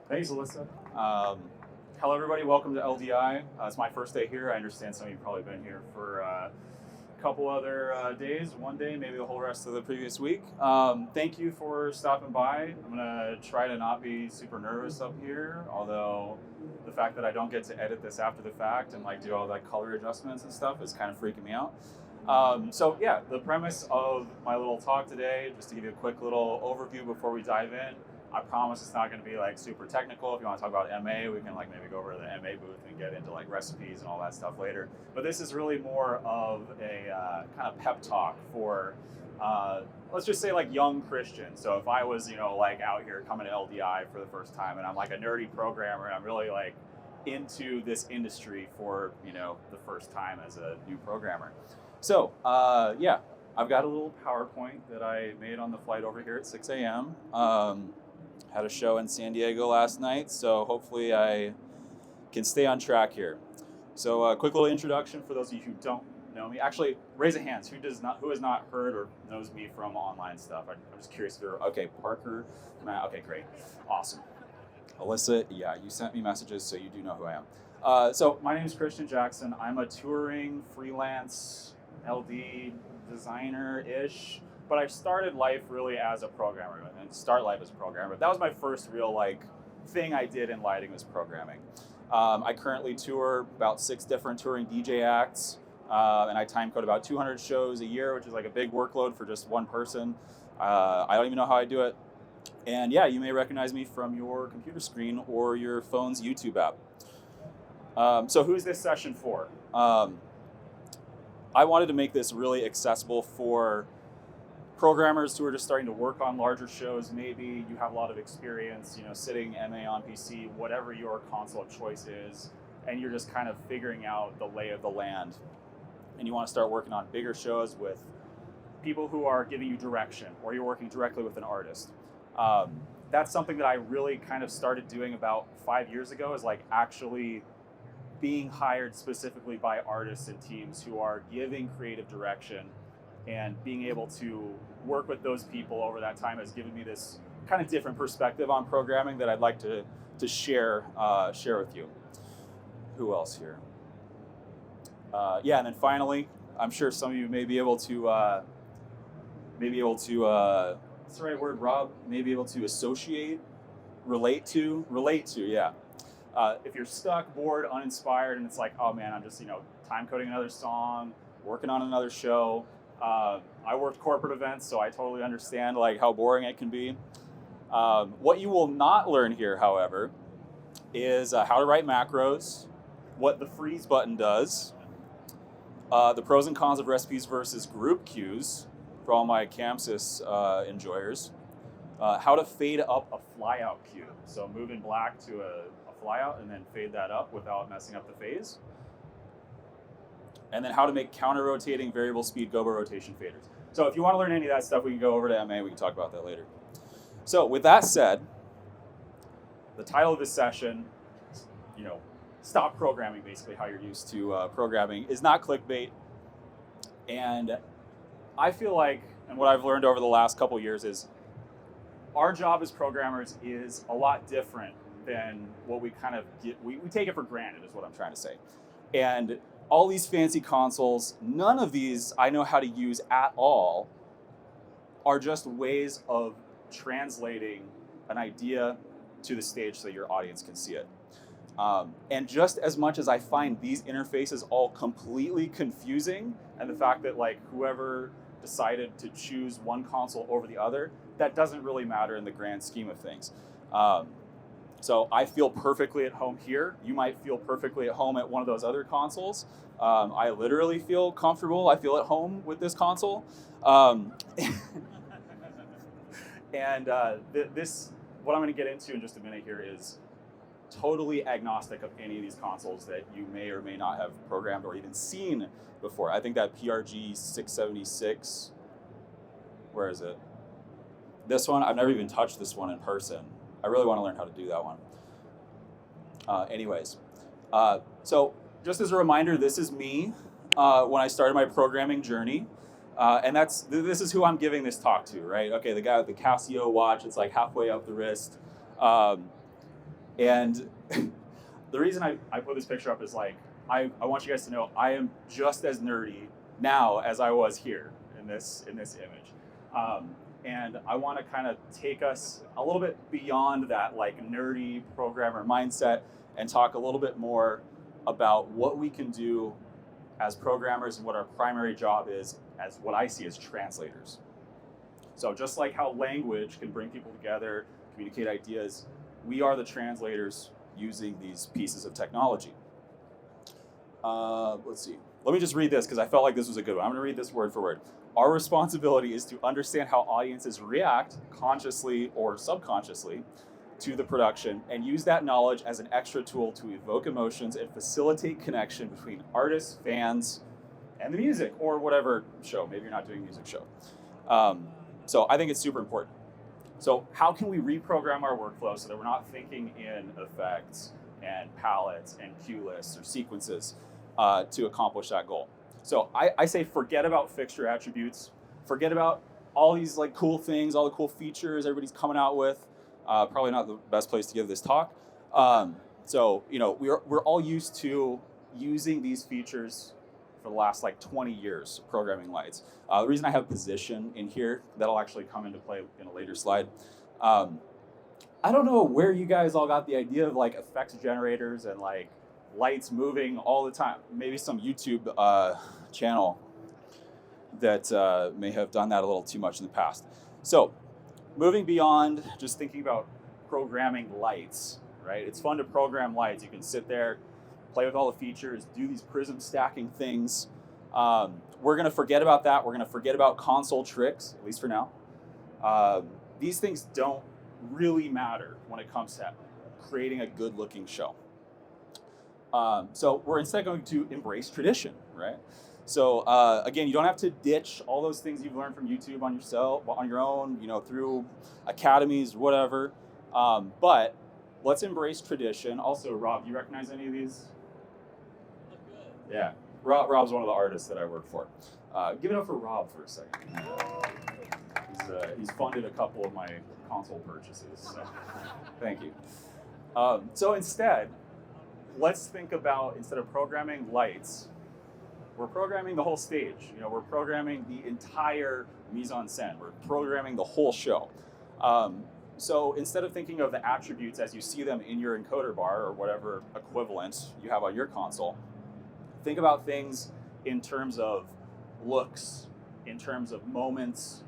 Thanks, Alyssa. Hello, everybody. Welcome to LDI. It's my first day here. I understand some of you have probably been here for a couple other days, one day, maybe the whole rest of the previous week. Thank you for stopping by. I'm going to try to not be super nervous up here, although the fact that I don't get to edit this after the fact and like do all that color adjustments and stuff is kind of freaking me out. So yeah, the premise of my little talk today, just to give you a quick little overview before we dive in, I promise it's not going to be like super technical. If you want to talk about MA, we can like maybe go over to the MA booth and get into like recipes and all that stuff later. But this is really more of a kind of pep talk for, let's just say like young Christians. So if I was, like out here coming to LDI for the first time and I'm like a nerdy programmer and I'm really like into this industry for, the first time as a new programmer. So yeah, I've got a little PowerPoint that I made on the flight over here at 6 a.m. Had a show in San Diego last night, so hopefully I can stay on track here. So a quick little introduction for those of you who don't know me. Actually, raise a hand. Who has not heard or knows me from online stuff? I'm just curious if you're, okay, Parker, Matt, okay, great, awesome. Alyssa, yeah, you sent me messages, so you do know who I am. So my name is Christian Jackson. I'm a touring freelance LD designer-ish, but I started life really as a programmer and start life as a programmer. That was my first real thing I did in lighting was programming. I currently tour about 6 different touring DJ acts, and I time code about 200 shows a year, which is like a big workload for just one person. I don't even know how I do it. And yeah, you may recognize me from your computer screen or your phone's YouTube app. So who's this session for? I wanted to make this really accessible for programmers who are just starting to work on larger shows. Maybe you have a lot of experience, sitting MA on PC, whatever your console of choice is, and you're just kind of figuring out the lay of the land. And you want to start working on bigger shows with people who are giving you direction, or you're working directly with an artist. That's something that I really kind of started doing about 5 years ago, is like actually being hired specifically by artists and teams who are giving creative direction, and being able to work with those people over that time has given me this kind of different perspective on programming that I'd like to share with you. Who else here? Yeah, and then finally, I'm sure some of you may be able to what's the right word, Rob? May be able to associate, relate to, yeah. If you're stuck, bored, uninspired, and it's like, oh man, I'm just time coding another song, working on another show. I worked corporate events, so I totally understand how boring it can be. What you will not learn here, however, is how to write macros, what the freeze button does, the pros and cons of recipes versus group queues for all my CAMSYS enjoyers, how to fade up a flyout queue, so move in black to a flyout and then fade that up without messing up the phase. And then how to make counter-rotating variable speed gobo rotation faders. So if you want to learn any of that stuff, we can go over to MA, we can talk about that later. So with that said, the title of this session, stop programming, basically how you're used to programming, is not clickbait. And I feel like, and what I've learned over the last couple years is, our job as programmers is a lot different than what we kind of get. We take it for granted, is what I'm trying to say. And all these fancy consoles, none of these I know how to use at all, are just ways of translating an idea to the stage so your audience can see it. And just as much as I find these interfaces all completely confusing, and the fact that whoever decided to choose one console over the other, that doesn't really matter in the grand scheme of things. So I feel perfectly at home here. You might feel perfectly at home at one of those other consoles. I literally feel comfortable. I feel at home with this console. And this, what I'm going to get into in just a minute here, is totally agnostic of any of these consoles that you may or may not have programmed or even seen before. I think that PRG 676, where is it? This one, I've never even touched this one in person. I really want to learn how to do that one. So just as a reminder, this is me when I started my programming journey. And this is who I'm giving this talk to, right? Okay, the guy with the Casio watch, it's like halfway up the wrist. And the reason I put this picture up is like, I want you guys to know I am just as nerdy now as I was here in this image. And I want to kind of take us a little bit beyond that like nerdy programmer mindset and talk a little bit more about what we can do as programmers and what our primary job is as what I see as translators. So just like how language can bring people together, communicate ideas, we are the translators using these pieces of technology. Let's see. Let me just read this because I felt like this was a good one. I'm going to read this word for word. Our responsibility is to understand how audiences react, consciously or subconsciously, to the production and use that knowledge as an extra tool to evoke emotions and facilitate connection between artists, fans, and the music or whatever show. Maybe you're not doing a music show. So I think it's super important. So how can we reprogram our workflow so that we're not thinking in effects and palettes and cue lists or sequences to accomplish that goal? So I say forget about fixture attributes, forget about all these like cool things, all the cool features everybody's coming out with. Probably not the best place to give this talk. So you know we're all used to using these features for the last like 20 years, programming lights. The reason I have position in here, that'll actually come into play in a later slide. I don't know where you guys all got the idea of like effects generators and like lights moving all the time. Maybe some YouTube channel that may have done that a little too much in the past. So moving beyond just thinking about programming lights, right? It's fun to program lights. You can sit there, play with all the features, do these prism stacking things. We're going to forget about that. We're going to forget about console tricks, at least for now. These things don't really matter when it comes to creating a good-looking show. So we're instead going to embrace tradition, right? So again, you don't have to ditch all those things you've learned from YouTube on your own, you know, through academies, whatever. But let's embrace tradition. Also, Rob, do you recognize any of these? Yeah, Rob's one of the artists that I work for. Give it up for Rob for a second. He's funded a couple of my console purchases, so thank you. So instead, let's think about, instead of programming lights, we're programming the whole stage. You know, we're programming the entire mise-en-scène. We're programming the whole show. So instead of thinking of the attributes as you see them in your encoder bar or whatever equivalent you have on your console, think about things in terms of looks, in terms of moments,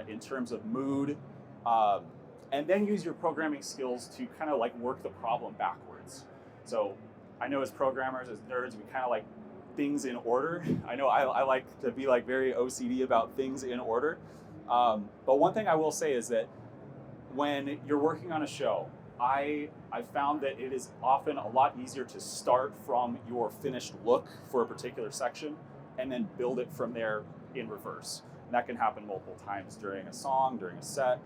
in terms of mood, and then use your programming skills to kind of like work the problem backwards. So I know as programmers, as nerds, we kind of like things in order. I know I like to be like very OCD about things in order. But one thing I will say is that when you're working on a show, I found that it is often a lot easier to start from your finished look for a particular section and then build it from there in reverse. And that can happen multiple times during a song, during a set.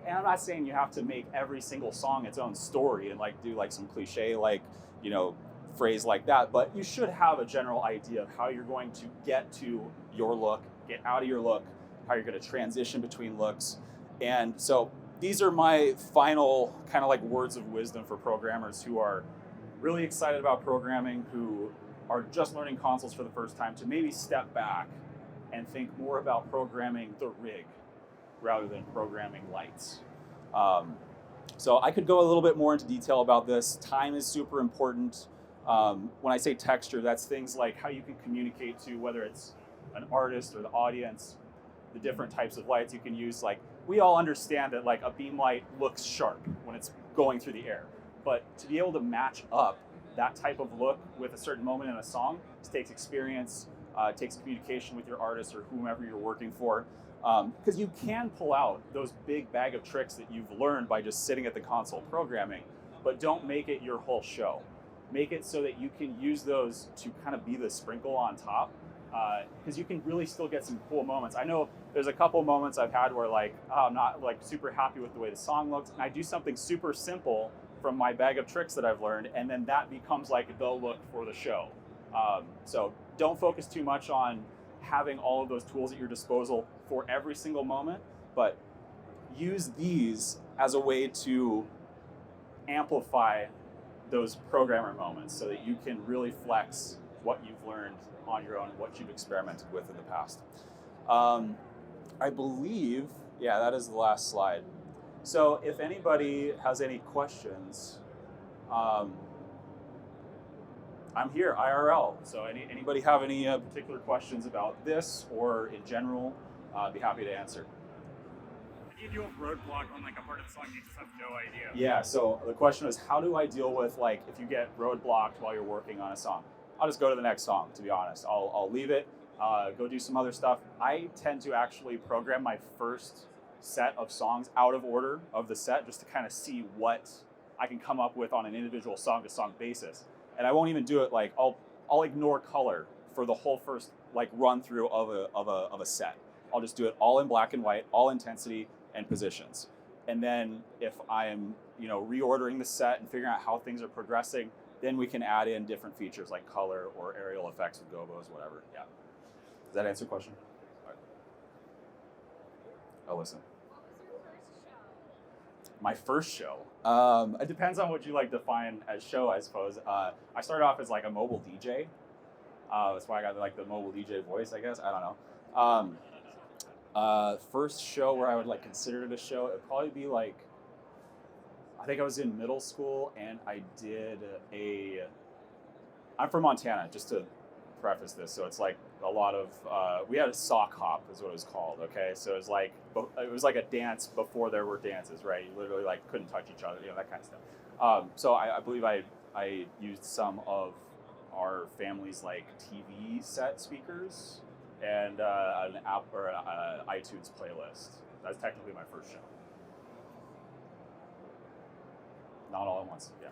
And I'm not saying you have to make every single song its own story and like do like some cliche like, you know, phrase like that, but you should have a general idea of how you're going to get to your look, get out of your look, how you're going to transition between looks. And so these are my final kind of like words of wisdom for programmers who are really excited about programming, who are just learning consoles for the first time, to maybe step back and think more about programming the rig rather than programming lights. So I could go a little bit more into detail about this. Time is super important. When I say texture, that's things like how you can communicate to whether it's an artist or the audience, the different types of lights you can use. Like, we all understand that like a beam light looks sharp when it's going through the air, but to be able to match up that type of look with a certain moment in a song, it takes experience, it takes communication with your artist or whomever you're working for. Because you can pull out those big bag of tricks that you've learned by just sitting at the console programming, but don't make it your whole show. Make it so that you can use those to kind of be the sprinkle on top, because you can really still get some cool moments. I know there's a couple moments I've had where like, I'm not like super happy with the way the song looks, and I do something super simple from my bag of tricks that I've learned, and then that becomes like the look for the show. So don't focus too much on having all of those tools at your disposal for every single moment, but use these as a way to amplify those programmer moments so that you can really flex what you've learned on your own, what you've experimented with in the past. I believe, yeah, that is the last slide. So if anybody has any questions, I'm here, IRL. So anybody have any particular questions about this or in general, I'd be happy to answer. How do you deal with roadblock on like a part of the song you just have no idea? Yeah, so the question is, how do I deal with like if you get roadblocked while you're working on a song? I'll just go to the next song, to be honest. I'll leave it, go do some other stuff. I tend to actually program my first set of songs out of order of the set just to kind of see what I can come up with on an individual song-to-song basis. And I won't even do it like I'll ignore color for the whole first like run through of a set. I'll just do it all in black and white, all intensity and positions. And then if I'm reordering the set and figuring out how things are progressing, then we can add in different features like color or aerial effects with gobos, whatever. Yeah. Does that answer your question? All right. I'll listen. My first show. It depends on what you like define as show, I suppose. I started off as like a mobile DJ. That's why I got like the mobile DJ voice, I guess. I don't know. First show where I would like consider it a show, it'd probably be like, I think I was in middle school and I did I'm from Montana, just to preface this. So it's like a lot of, we had a sock hop is what it was called. Okay. So it was like a dance before there were dances, right? You literally like couldn't touch each other, that kind of stuff. So I believe I used some of our family's like TV set speakers and an app or an iTunes playlist. That's technically my first show. Not all at once, yeah.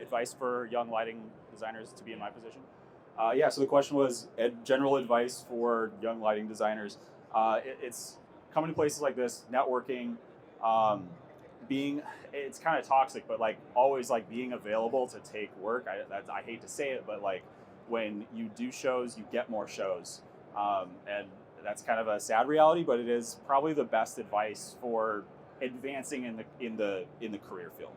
Advice for young lighting designers to be in my position? Yeah, so the question was general advice for young lighting designers. It's coming to places like this, networking, it's kind of toxic, but like always like being available to take work. I hate to say it, but like when you do shows, you get more shows. And that's kind of a sad reality, but it is probably the best advice for advancing in the career field.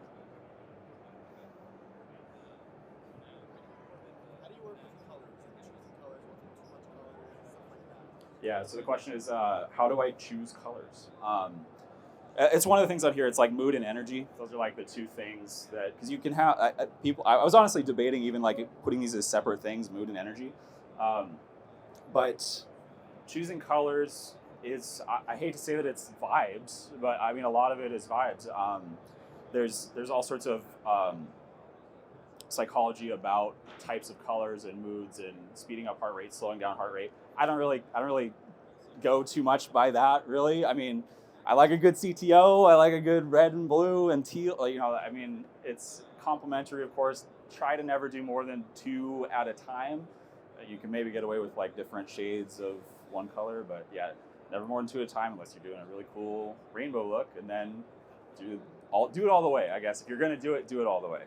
How do you work with colors and choosing colors, what's too much color and stuff like that? Yeah, so the question is, how do I choose colors? It's one of the things out here. It's like mood and energy. Those are like the two things that, because you can have people. I was honestly debating even like putting these as separate things, mood and energy. But choosing colors is, I hate to say that it's vibes, but I mean a lot of it is vibes. There's all sorts of psychology about types of colors and moods and speeding up heart rate, slowing down heart rate. I don't really go too much by that, really. I mean, I like a good CTO. I like a good red and blue and teal. I mean, it's complementary, of course. Try to never do more than 2 at a time. You can maybe get away with like different shades of one color, but yeah, never more than 2 at a time unless you're doing a really cool rainbow look, and then do it all the way, I guess. If you're gonna do it all the way.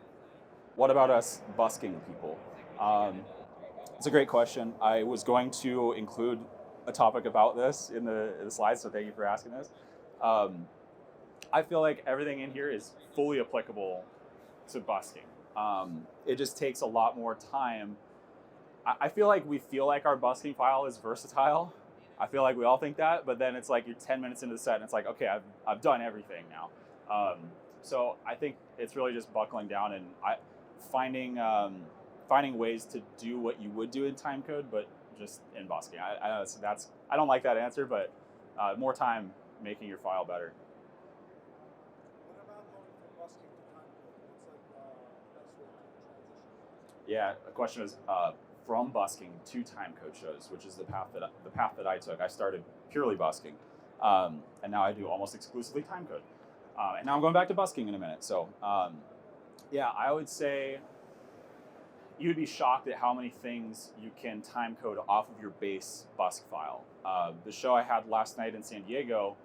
What about us busking people? It's a great question. I was going to include a topic about this in the slides, so thank you for asking this. I feel like everything in here is fully applicable to busking. It just takes a lot more time. I feel like we feel like our busking file is versatile. I feel like we all think that, but then it's like you're 10 minutes into the set and it's like, okay, I've done everything now. So I think it's really just buckling down and finding ways to do what you would do in timecode, but just in busking. I don't like that answer, but more time making your file better. What about going from busking to timecode? What's like the best way to transition? Yeah, the question is from busking to timecode shows, which is the path that I took. I started purely busking, and now I do almost exclusively timecode. And now I'm going back to busking in a minute. So yeah, I would say you'd be shocked at how many things you can timecode off of your base busk file. The show I had last night in San Diego,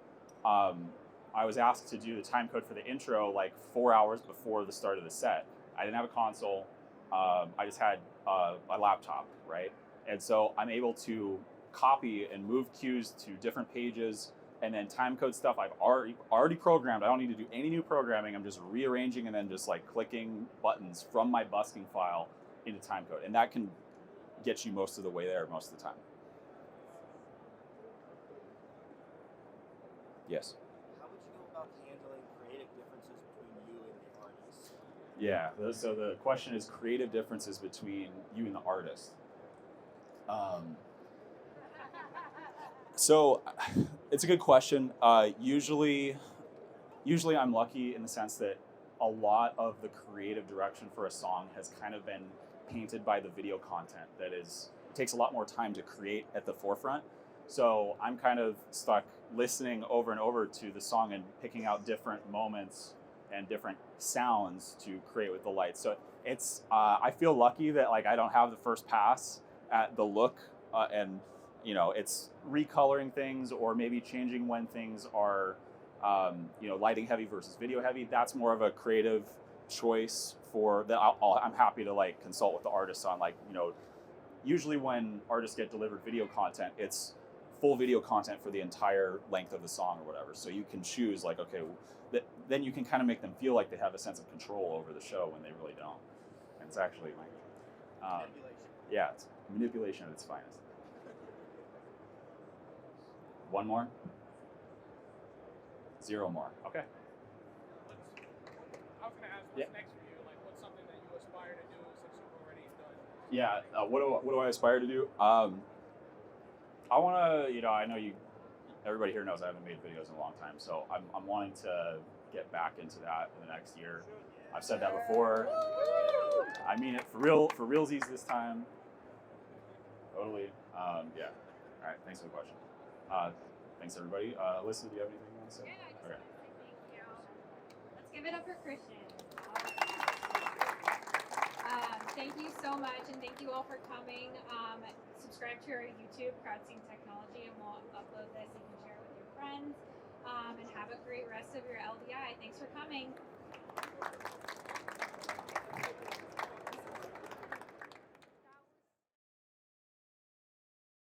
I was asked to do the timecode for the intro like 4 hours before the start of the set. I didn't have a console. I just had my laptop, right? And so I'm able to copy and move cues to different pages, and then time code stuff I've already programmed. I don't need to do any new programming. I'm just rearranging and then just like clicking buttons from my busking file into time code, and that can get you most of the way there most of the time. Yes. How would you go about handling creative differences between you and the artist? Yeah, so the question is creative differences between you and the artist. So it's a good question. Usually I'm lucky in the sense that a lot of the creative direction for a song has kind of been painted by the video content that is, it takes a lot more time to create at the forefront. So I'm kind of stuck listening over and over to the song and picking out different moments and different sounds to create with the lights. So it's, I feel lucky that like I don't have the first pass at the look, and you know, it's recoloring things or maybe changing when things are, you know, lighting heavy versus video heavy. That's more of a creative choice for that. I'm happy to like consult with the artists on, like, you know, usually when artists get delivered video content, it's full video content for the entire length of the song or whatever. So you can choose like, okay, then you can kind of make them feel like they have a sense of control over the show when they really don't. And it's actually like, Manipulation. yeah, it's manipulation at its finest. One more? Zero more. Okay. I was going to ask, what's Yeah. next for you? Like, what's something that you aspire to do since you've already done? Yeah. What do I aspire to do? I want to, you know, I know everybody here knows I haven't made videos in a long time, so I'm wanting to get back into that in the next year. I've said that before. I mean it for realsies this time. Totally. Yeah. All right. Thanks for the question. Thanks everybody. Alyssa, do you have anything you want to say? Yeah, I just Okay. want to say thank you. Let's give it up for Christian. Thank you so much, and thank you all for coming. Subscribe to our YouTube, Crowdscene Technology, and we'll upload this. You can share it with your friends. And have a great rest of your LDI. Thanks for coming.